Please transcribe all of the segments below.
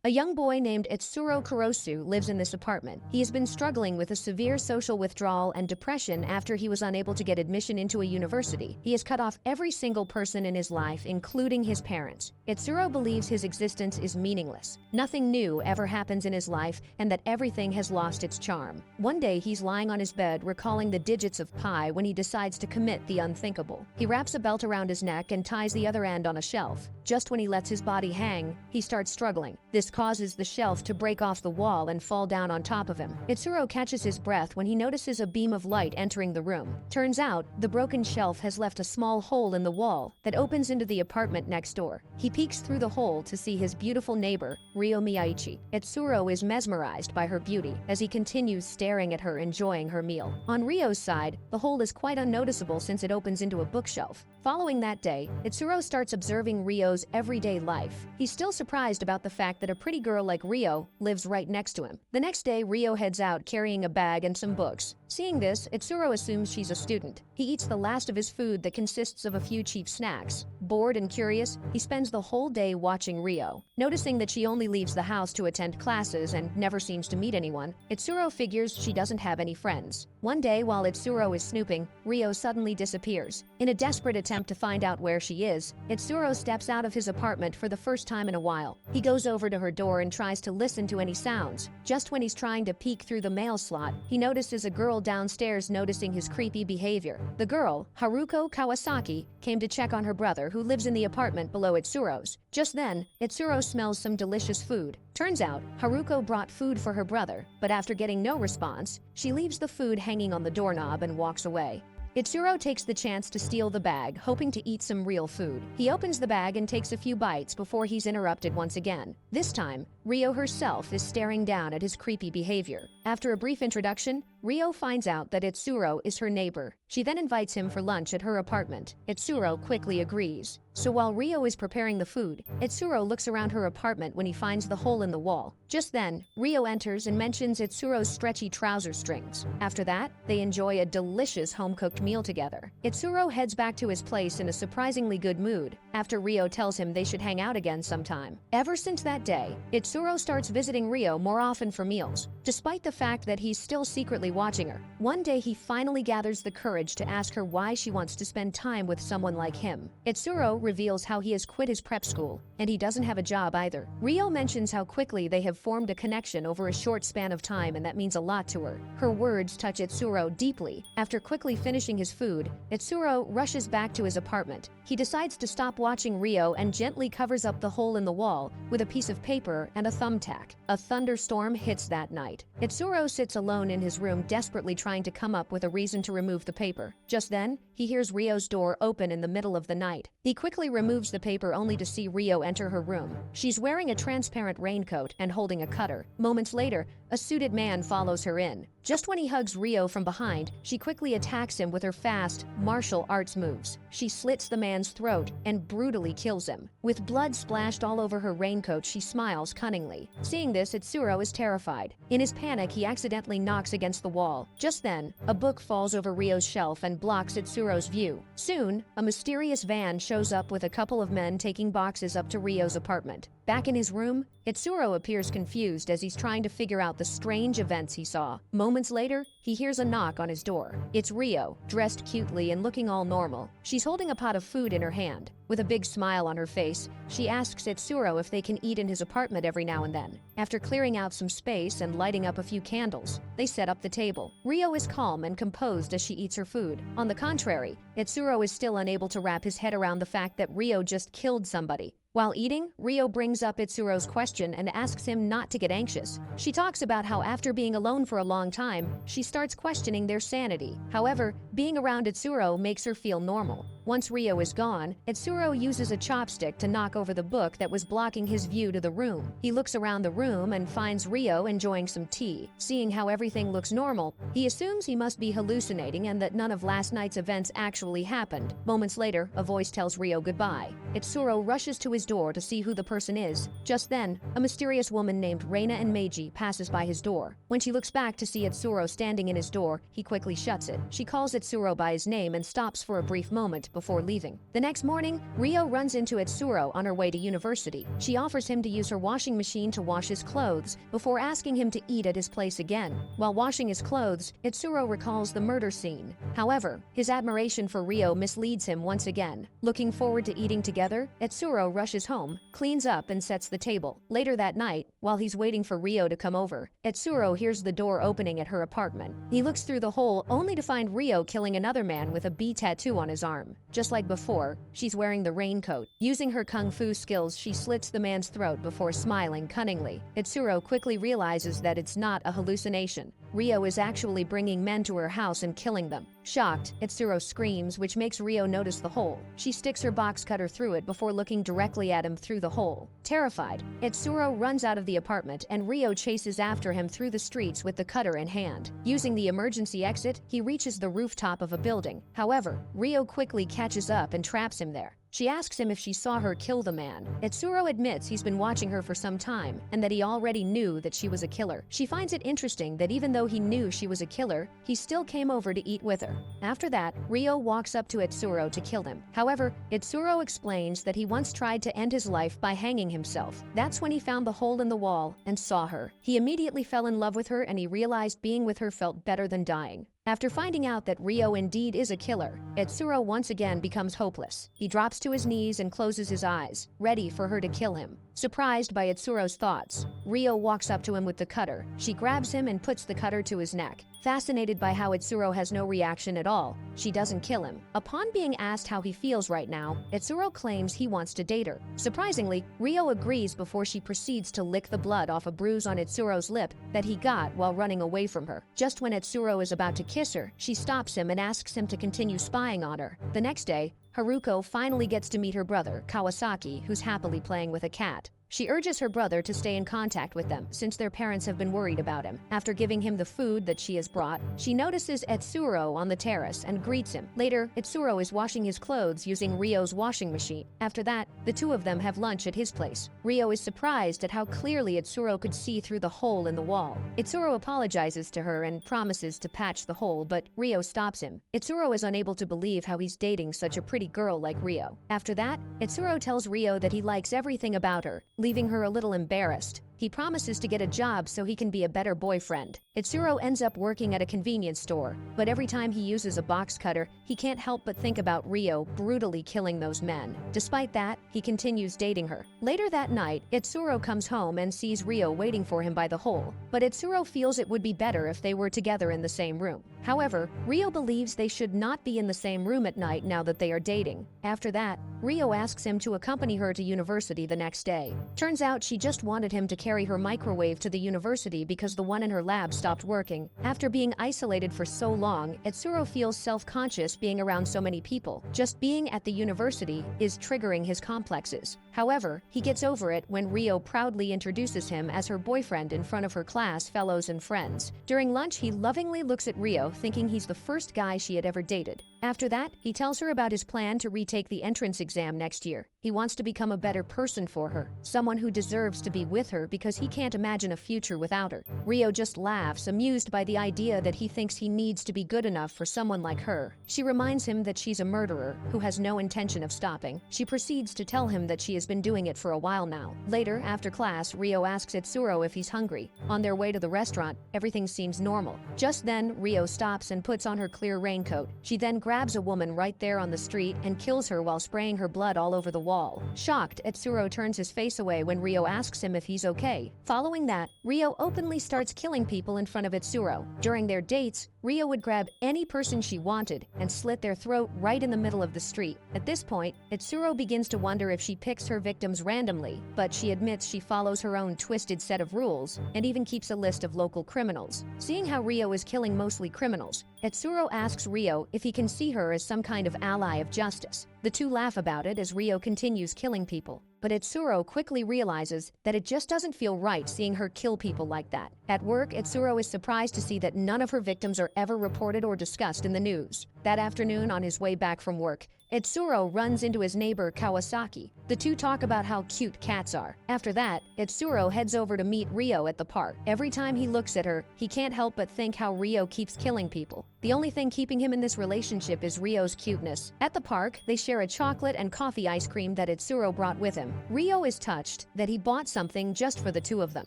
A young boy named Itsuro Kurosu lives in this apartment. He has been struggling with a severe social withdrawal and depression after he was unable to get admission into a university. He has cut off every single person in his life, including his parents. Itsuro believes his existence is meaningless. Nothing new ever happens in his life, and that everything has lost its charm. One day, he's lying on his bed recalling the digits of pi when he decides to commit the unthinkable. He wraps a belt around his neck and ties the other end on a shelf. Just when he lets his body hang, he starts struggling. This causes the shelf to break off the wall and fall down on top of him. Itsuro catches his breath when he notices a beam of light entering the room. Turns out, the broken shelf has left a small hole in the wall that opens into the apartment next door. He peeks through the hole to see his beautiful neighbor, Ryo Miyaichi. Itsuro is mesmerized by her beauty as he continues staring at her, enjoying her meal. On Ryo's side, the hole is quite unnoticeable since it opens into a bookshelf. Following that day, Itsuro starts observing Ryo's everyday life. He's still surprised about the fact that a pretty girl like Ryo lives right next to him. The next day, Ryo heads out carrying a bag and some books. Seeing this, Itsuro assumes she's a student. He eats the last of his food that consists of a few cheap snacks. Bored and curious, he spends the whole day watching Ryo. Noticing that she only leaves the house to attend classes and never seems to meet anyone, Itsuro figures she doesn't have any friends. One day, while Itsuro is snooping, Ryo suddenly disappears. In a desperate attempt to find out where she is, Itsuro steps out of his apartment for the first time in a while. He goes over to her door and tries to listen to any sounds. Just when he's trying to peek through the mail slot, he notices a girl downstairs noticing his creepy behavior. The girl, Haruko Kawasaki, came to check on her brother who lives in the apartment below Itsuro's. Just then, Itsuro smells some delicious food. Turns out, Haruko brought food for her brother, but after getting no response, she leaves the food hanging on the doorknob and walks away. Itsuro takes the chance to steal the bag, hoping to eat some real food. He opens the bag and takes a few bites before he's interrupted once again. This time, Ryo herself is staring down at his creepy behavior. After a brief introduction, Ryo finds out that Itsuro is her neighbor. She then invites him for lunch at her apartment. Itsuro quickly agrees. So while Ryo is preparing the food, Itsuro looks around her apartment when he finds the hole in the wall. Just then, Ryo enters and mentions Itsuro's stretchy trouser strings. After that, they enjoy a delicious home-cooked meal together. Itsuro heads back to his place in a surprisingly good mood, after Ryo tells him they should hang out again sometime. Ever since that day, Itsuro starts visiting Ryo more often for meals, despite the fact that he's still secretly watching her. One day he finally gathers the courage to ask her why she wants to spend time with someone like him. Itsuro reveals how he has quit his prep school, and he doesn't have a job either. Ryo mentions how quickly they have formed a connection over a short span of time, and that means a lot to her. Her words touch Itsuro deeply. After quickly finishing his food, Itsuro rushes back to his apartment. He decides to stop watching Ryo and gently covers up the hole in the wall with a piece of paper and a thumbtack. A thunderstorm hits that night. Itsuro sits alone in his room, desperately trying to come up with a reason to remove the paper. Just then, he hears Ryo's door open in the middle of the night. He quickly removes the paper only to see Ryo enter her room. She's wearing a transparent raincoat and holding a cutter. Moments later, a suited man follows her in. Just when he hugs Ryo from behind, she quickly attacks him with her fast, martial arts moves. She slits the man's throat and brutally kills him. With blood splashed all over her raincoat, she smiles cunningly. Seeing this, Itsuro is terrified. In his panic, he accidentally knocks against the wall. Just then, a book falls over Ryo's shelf and blocks Itsuro's view. Soon, a mysterious van shows up with a couple of men taking boxes up to Ryo's apartment. Back in his room, Itsuro appears confused as he's trying to figure out the strange events he saw. Moments later, he hears a knock on his door. It's Ryo, dressed cutely and looking all normal. She's holding a pot of food in her hand. With a big smile on her face, she asks Itsuro if they can eat in his apartment every now and then. After clearing out some space and lighting up a few candles, they set up the table. Ryo is calm and composed as she eats her food. On the contrary, Itsuro is still unable to wrap his head around the fact that Ryo just killed somebody. While eating, Ryo brings up Itsuro's question and asks him not to get anxious. She talks about how after being alone for a long time, she starts questioning their sanity. However, being around Itsuro makes her feel normal. Once Ryo is gone, Itsuro uses a chopstick to knock over the book that was blocking his view to the room. He looks around the room and finds Ryo enjoying some tea. Seeing how everything looks normal, he assumes he must be hallucinating and that none of last night's events actually happened. Moments later, a voice tells Ryo goodbye. Itsuro rushes to his his door to see who the person is. Just then, a mysterious woman named Reina and Meiji passes by his door. When she looks back to see Etsuro standing in his door, he quickly shuts it. She calls Etsuro by his name and stops for a brief moment before leaving. The next morning, Rio runs into Etsuro on her way to university. She offers him to use her washing machine to wash his clothes before asking him to eat at his place again. While washing his clothes, Etsuro recalls the murder scene. However, his admiration for Rio misleads him once again. Looking forward to eating together, Etsuro rushes home, cleans up and sets the table. Later that night, while he's waiting for Rio to come over, Etsuro hears the door opening at her apartment. He looks through the hole only to find Rio killing another man with a bee tattoo on his arm. Just like before, she's wearing the raincoat. Using her kung fu skills, she slits the man's throat before smiling cunningly. Etsuro quickly realizes that it's not a hallucination. Rio is actually bringing men to her house and killing them. Shocked, Etsuro screams, which makes Rio notice the hole. She sticks her box cutter through it before looking directly at him through the hole. Terrified, Etsuro runs out of the apartment and Rio chases after him through the streets with the cutter in hand. Using the emergency exit, he reaches the rooftop of a building. However, Rio quickly catches up and traps him there. She asks him if she saw her kill the man. Etsuro admits he's been watching her for some time and that he already knew that she was a killer. She finds it interesting that even though he knew she was a killer, he still came over to eat with her. After that, Rio walks up to Etsuro to kill him. However, Etsuro explains that he once tried to end his life by hanging himself. That's when he found the hole in the wall and saw her. He immediately fell in love with her and he realized being with her felt better than dying. After finding out that Rio indeed is a killer, Etsuro once again becomes hopeless. He drops to his knees and closes his eyes, ready for her to kill him. Surprised by Etsuro's thoughts, Rio walks up to him with the cutter. She grabs him and puts the cutter to his neck. Fascinated by how Etsuro has no reaction at all, she doesn't kill him. Upon being asked how he feels right now, Etsuro claims he wants to date her. Surprisingly, Rio agrees before she proceeds to lick the blood off a bruise on Etsuro's lip that he got while running away from her. Just when Etsuro is about to kiss her, she stops him and asks him to continue spying on her. The next day, Haruko finally gets to meet her brother, Kawasaki, who's happily playing with a cat. She urges her brother to stay in contact with them since their parents have been worried about him. After giving him the food that she has brought, she notices Etsuro on the terrace and greets him. Later, Etsuro is washing his clothes using Rio's washing machine. After that, the two of them have lunch at his place. Rio is surprised at how clearly Etsuro could see through the hole in the wall. Etsuro apologizes to her and promises to patch the hole, but Rio stops him. Etsuro is unable to believe how he's dating such a pretty girl like Rio. After that, Etsuro tells Rio that he likes everything about her, leaving her a little embarrassed. He promises to get a job so he can be a better boyfriend. Etsuro ends up working at a convenience store, but every time he uses a box cutter, he can't help but think about Rio brutally killing those men. Despite that, he continues dating her. Later that night, Etsuro comes home and sees Rio waiting for him by the hole, but Etsuro feels it would be better if they were together in the same room. However, Rio believes they should not be in the same room at night now that they are dating. After that, Rio asks him to accompany her to university the next day. Turns out she just wanted him to carry her microwave to the university because the one in her lab stopped working. After being isolated for so long, Etsuro feels self-conscious being around so many people. Just being at the university is triggering his complexes. However, he gets over it when Rio proudly introduces him as her boyfriend in front of her class, fellows, and friends. During lunch, he lovingly looks at Rio, thinking he's the first guy she had ever dated. After that, he tells her about his plan to retake the entrance exam next year. He wants to become a better person for her, someone who deserves to be with her because he can't imagine a future without her. Rio just laughs, amused by the idea that he thinks he needs to be good enough for someone like her. She reminds him that she's a murderer who has no intention of stopping. She proceeds to tell him that she has been doing it for a while now. Later, after class, Rio asks Etsuro if he's hungry. On their way to the restaurant, everything seems normal. Just then, Rio stops and puts on her clear raincoat. She then grabs a woman right there on the street and kills her while spraying her blood all over the wall. Shocked, Etsuro turns his face away when Rio asks him if he's okay. Following that, Rio openly starts killing people in front of Etsuro. During their dates, Rio would grab any person she wanted and slit their throat right in the middle of the street. At this point, Etsuro begins to wonder if she picks her victims randomly, but she admits she follows her own twisted set of rules and even keeps a list of local criminals. Seeing how Rio is killing mostly criminals, Etsuro asks Rio if he can see her as some kind of ally of justice. The two laugh about it as Rio continues killing people. But Etsuro quickly realizes that it just doesn't feel right seeing her kill people like that. At work, Etsuro is surprised to see that none of her victims are ever reported or discussed in the news. That afternoon, on his way back from work, Itsuro runs into his neighbor Kawasaki. The two talk about how cute cats are. After that, Itsuro heads over to meet Ryo at the park. Every time he looks at her, he can't help but think how Ryo keeps killing people. The only thing keeping him in this relationship is Ryo's cuteness. At the park, they share a chocolate and coffee ice cream that Itsuro brought with him. Ryo is touched that he bought something just for the two of them.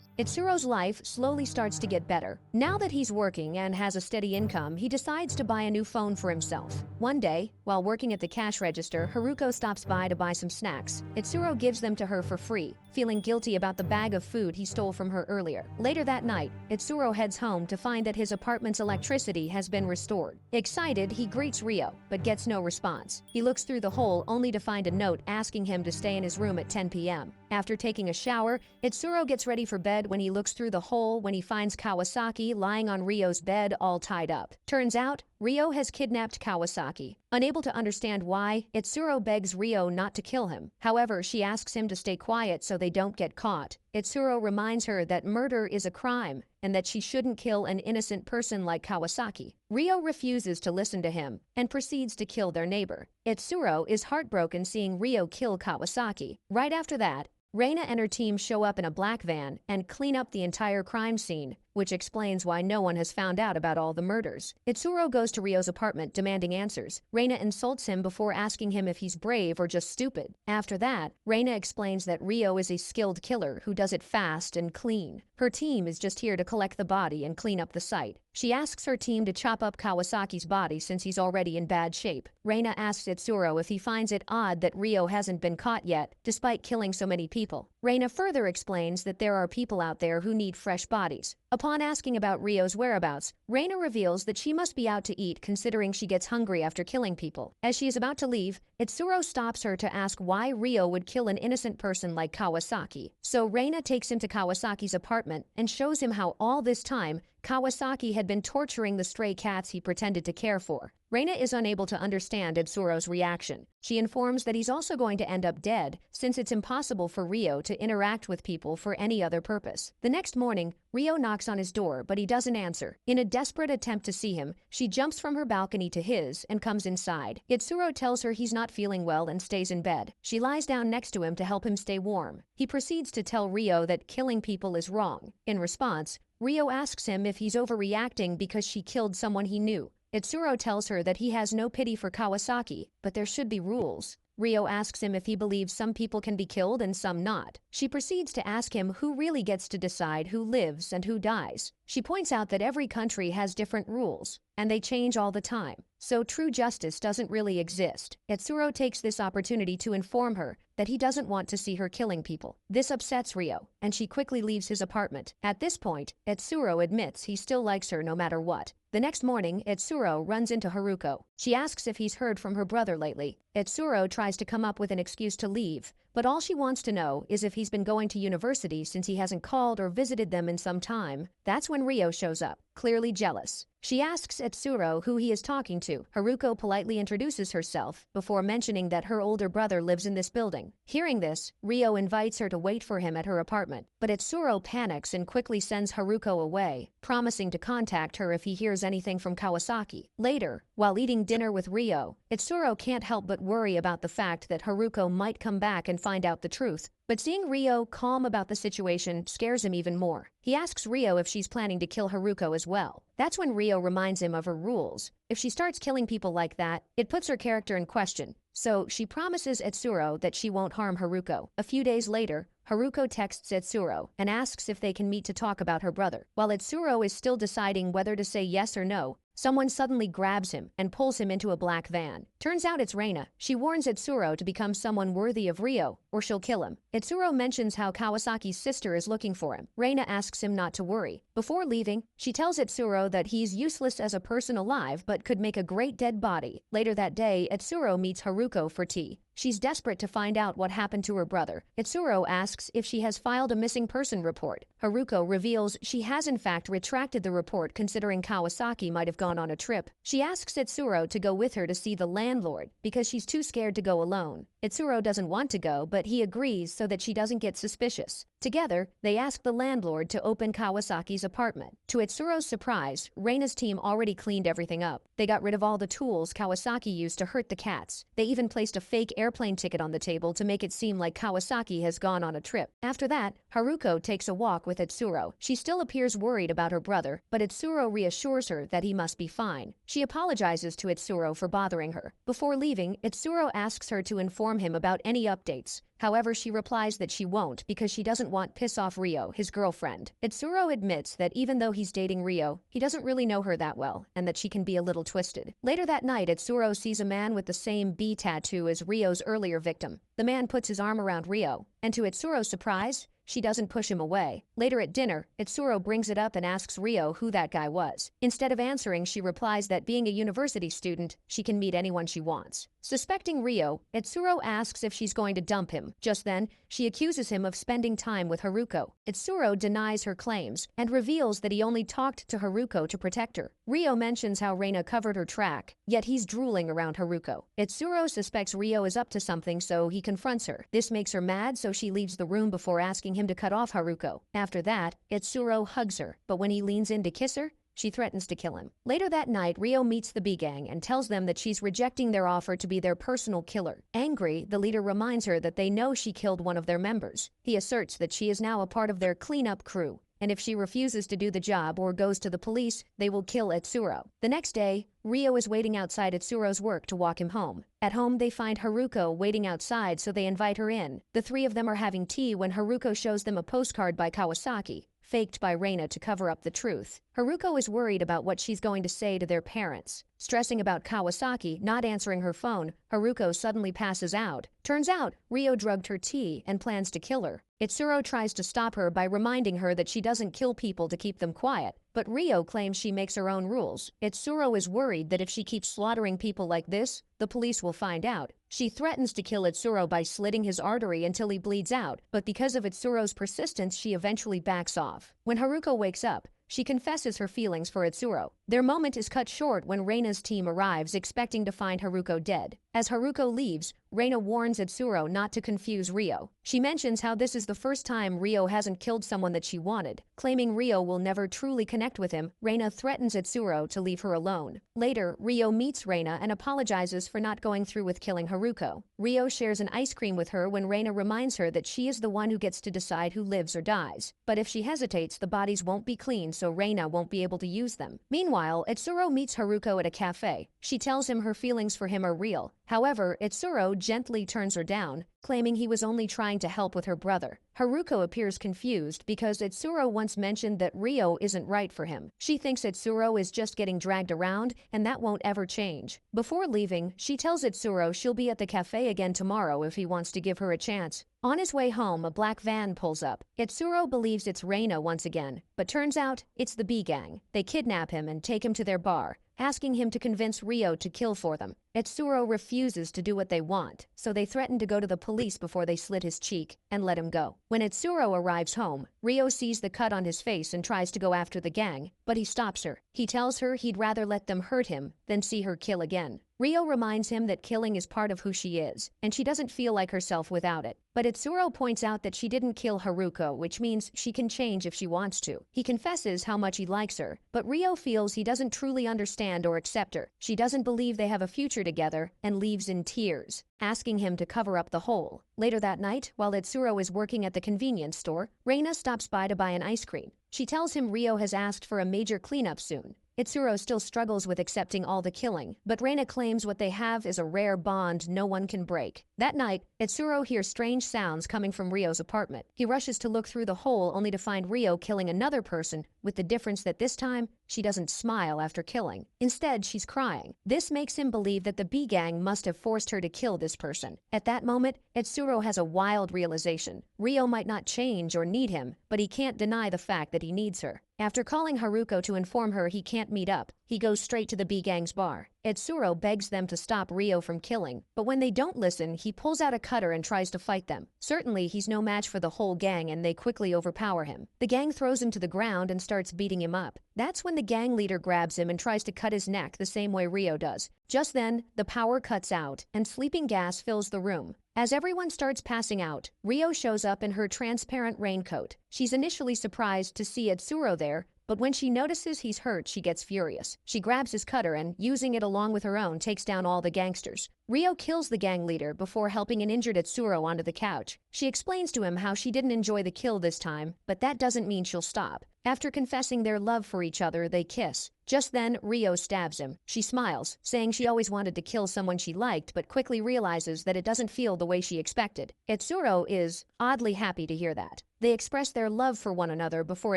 Itsuro's life slowly starts to get better. Now that he's working and has a steady income, he decides to buy a new phone for himself. One day, while working at the cash register, Haruko stops by to buy some snacks. Itsuro gives them to her for free, feeling guilty about the bag of food he stole from her earlier. Later that night, Itsuro heads home to find that his apartment's electricity has been restored. Excited, he greets Ryo, but gets no response. He looks through the hole only to find a note asking him to stay in his room at 10 p.m. After taking a shower, Itsuro gets ready for bed when he looks through the hole when he finds Kawasaki lying on Ryo's bed all tied up. Turns out, Ryo has kidnapped Kawasaki. Unable to understand why, Itsuro begs Ryo not to kill him. However, she asks him to stay quiet so they don't get caught. Itsuro reminds her that murder is a crime and that she shouldn't kill an innocent person like Kawasaki. Ryo refuses to listen to him and proceeds to kill their neighbor. Itsuro is heartbroken seeing Ryo kill Kawasaki. Right after that, Reina and her team show up in a black van and clean up the entire crime scene, which explains why no one has found out about all the murders. Itsuro goes to Ryo's apartment demanding answers. Reina insults him before asking him if he's brave or just stupid. After that, Reina explains that Ryo is a skilled killer who does it fast and clean. Her team is just here to collect the body and clean up the site. She asks her team to chop up Kawasaki's body since he's already in bad shape. Reina asks Itsuro if he finds it odd that Ryo hasn't been caught yet, despite killing so many people. Reina further explains that there are people out there who need fresh bodies. Upon asking about Ryo's whereabouts, Reina reveals that she must be out to eat considering she gets hungry after killing people. As she is about to leave, Itsuro stops her to ask why Ryo would kill an innocent person like Kawasaki. So Reina takes him to Kawasaki's apartment and shows him how all this time, Kawasaki had been torturing the stray cats he pretended to care for. Reina is unable to understand Itsuro's reaction. She informs that he's also going to end up dead, since it's impossible for Ryo to interact with people for any other purpose. The next morning, Ryo knocks on his door, but he doesn't answer. In a desperate attempt to see him, she jumps from her balcony to his and comes inside. Itsuro tells her he's not feeling well and stays in bed. She lies down next to him to help him stay warm. He proceeds to tell Ryo that killing people is wrong. In response, Ryo asks him if he's overreacting because she killed someone he knew. Itsuro tells her that he has no pity for Kawasaki, but there should be rules. Ryo asks him if he believes some people can be killed and some not. She proceeds to ask him who really gets to decide who lives and who dies. She points out that every country has different rules, and they change all the time, so true justice doesn't really exist. Itsuro takes this opportunity to inform her that he doesn't want to see her killing people. This upsets Ryo, and she quickly leaves his apartment. At this point, Itsuro admits he still likes her no matter what. The next morning, Itsuro runs into Haruko. She asks if he's heard from her brother lately. Itsuro tries to come up with an excuse to leave, but all she wants to know is if he's been going to university since he hasn't called or visited them in some time. That's when Ryo shows up, clearly jealous. She asks Itsuro who he is talking to. Haruko politely introduces herself before mentioning that her older brother lives in this building. Hearing this, Ryo invites her to wait for him at her apartment, but Itsuro panics and quickly sends Haruko away, promising to contact her if he hears anything from Kawasaki. Later, while eating dinner with Ryo, Itsuro can't help but worry about the fact that Haruko might come back and find out the truth. But seeing Ryo calm about the situation scares him even more. He asks Ryo if she's planning to kill Haruko as well. That's when Ryo reminds him of her rules. If she starts killing people like that, it puts her character in question. So she promises Itsuro that she won't harm Haruko. A few days later, Haruko texts Itsuro and asks if they can meet to talk about her brother. While Itsuro is still deciding whether to say yes or no, someone suddenly grabs him and pulls him into a black van. Turns out it's Reina. She warns Itsuro to become someone worthy of Ryo, or she'll kill him. Itsuro mentions how Kawasaki's sister is looking for him. Reina asks him not to worry. Before leaving, she tells Itsuro that he's useless as a person alive but could make a great dead body. Later that day, Itsuro meets Haruko for tea. She's desperate to find out what happened to her brother. Itsuro asks if she has filed a missing person report. Haruko reveals she has in fact retracted the report considering Kawasaki might have gone on a trip. She asks Itsuro to go with her to see the landlord because she's too scared to go alone. Itsuro doesn't want to go, but he agrees so that she doesn't get suspicious. Together, they ask the landlord to open Kawasaki's Ryo's apartment. To Itsuro's surprise, Reina's team already cleaned everything up. They got rid of all the tools Kawasaki used to hurt the cats. They even placed a fake airplane ticket on the table to make it seem like Kawasaki has gone on a trip. After that, Haruko takes a walk with Itsuro. She still appears worried about her brother, but Itsuro reassures her that he must be fine. She apologizes to Itsuro for bothering her. Before leaving, Itsuro asks her to inform him about any updates. However, she replies that she won't because she doesn't want piss off Ryo, his girlfriend. Itsuro admits that even though he's dating Ryo, he doesn't really know her that well, and that she can be a little twisted. Later that night, Itsuro sees a man with the same B tattoo as Ryo's earlier victim. The man puts his arm around Ryo, and to Itsuro's surprise, she doesn't push him away. Later at dinner, Itsuro brings it up and asks Ryo who that guy was. Instead of answering, she replies that being a university student, she can meet anyone she wants. Suspecting Ryo, Itsuro asks if she's going to dump him. Just then, she accuses him of spending time with Haruko. Itsuro denies her claims and reveals that he only talked to Haruko to protect her. Ryo mentions how Reina covered her track, yet he's drooling around Haruko. Itsuro suspects Ryo is up to something, so he confronts her. This makes her mad, so she leaves the room before asking him to cut off Haruko. After that, Itsuro hugs her, but when he leans in to kiss her, she threatens to kill him. Later that night, Ryo meets the B-gang and tells them that she's rejecting their offer to be their personal killer. Angry, the leader reminds her that they know she killed one of their members. He asserts that she is now a part of their cleanup crew, and if she refuses to do the job or goes to the police, they will kill Itsuro. The next day, Ryo is waiting outside Itsuro's work to walk him home. At home, they find Haruko waiting outside, so they invite her in. The three of them are having tea when Haruko shows them a postcard by Kawasaki, faked by Reina to cover up the truth. Haruko is worried about what she's going to say to their parents. Stressing about Kawasaki not answering her phone, Haruko suddenly passes out. Turns out, Ryo drugged her tea and plans to kill her. Itsuro tries to stop her by reminding her that she doesn't kill people to keep them quiet, but Ryo claims she makes her own rules. Itsuro is worried that if she keeps slaughtering people like this, the police will find out. She threatens to kill Itsuro by slitting his artery until he bleeds out, but because of Itsuro's persistence, she eventually backs off. When Haruko wakes up, she confesses her feelings for Itsuro. Their moment is cut short when Reina's team arrives, expecting to find Haruko dead. As Haruko leaves, Reina warns Itsuro not to confuse Ryo. She mentions how this is the first time Ryo hasn't killed someone that she wanted. Claiming Ryo will never truly connect with him, Reina threatens Itsuro to leave her alone. Later, Ryo meets Reina and apologizes for not going through with killing Haruko. Ryo shares an ice cream with her when Reina reminds her that she is the one who gets to decide who lives or dies. But if she hesitates, the bodies won't be clean, so Reina won't be able to use them. Meanwhile, Itsuro meets Haruko at a cafe. She tells him her feelings for him are real. However, Itsuro gently turns her down, claiming he was only trying to help with her brother. Haruko appears confused because Itsuro once mentioned that Ryo isn't right for him. She thinks Itsuro is just getting dragged around, and that won't ever change. Before leaving, she tells Itsuro she'll be at the cafe again tomorrow if he wants to give her a chance. On his way home, a black van pulls up. Itsuro believes it's Reina once again, but turns out it's the B-gang. They kidnap him and take him to their bar, asking him to convince Ryo to kill for them. Itsuro refuses to do what they want, so they threaten to go to the police before they slit his cheek and let him go. When Itsuro arrives home, Ryo sees the cut on his face and tries to go after the gang, but he stops her. He tells her he'd rather let them hurt him than see her kill again. Ryo reminds him that killing is part of who she is, and she doesn't feel like herself without it. But Itsuro points out that she didn't kill Haruko, which means she can change if she wants to. He confesses how much he likes her, but Ryo feels he doesn't truly understand or accept her. She doesn't believe they have a future together and leaves in tears, asking him to cover up the hole. Later that night, while Itsuro is working at the convenience store, Reina stops by to buy an ice cream. She tells him Ryo has asked for a major cleanup soon. Itsuro still struggles with accepting all the killing, but Reina claims what they have is a rare bond no one can break. That night, Itsuro hears strange sounds coming from Ryo's apartment. He rushes to look through the hole only to find Ryo killing another person, with the difference that this time, she doesn't smile after killing. Instead, she's crying. This makes him believe that the B-gang must have forced her to kill this person. At that moment, Itsuro has a wild realization. Ryo might not change or need him, but he can't deny the fact that he needs her. After calling Haruko to inform her he can't meet up, he goes straight to the B-gang's bar. Itsuro begs them to stop Ryo from killing, but when they don't listen, he pulls out a cutter and tries to fight them. Certainly, he's no match for the whole gang and they quickly overpower him. The gang throws him to the ground and starts beating him up. That's when the gang leader grabs him and tries to cut his neck the same way Ryo does. Just then, the power cuts out and sleeping gas fills the room. As everyone starts passing out, Ryo shows up in her transparent raincoat. She's initially surprised to see Itsuro there, but when she notices he's hurt, she gets furious. She grabs his cutter and, using it along with her own, takes down all the gangsters. Ryo kills the gang leader before helping an injured Etsuro onto the couch. She explains to him how she didn't enjoy the kill this time, but that doesn't mean she'll stop. After confessing their love for each other, they kiss. Just then, Ryo stabs him. She smiles, saying she always wanted to kill someone she liked, but quickly realizes that it doesn't feel the way she expected. Etsuro is oddly happy to hear that. They express their love for one another before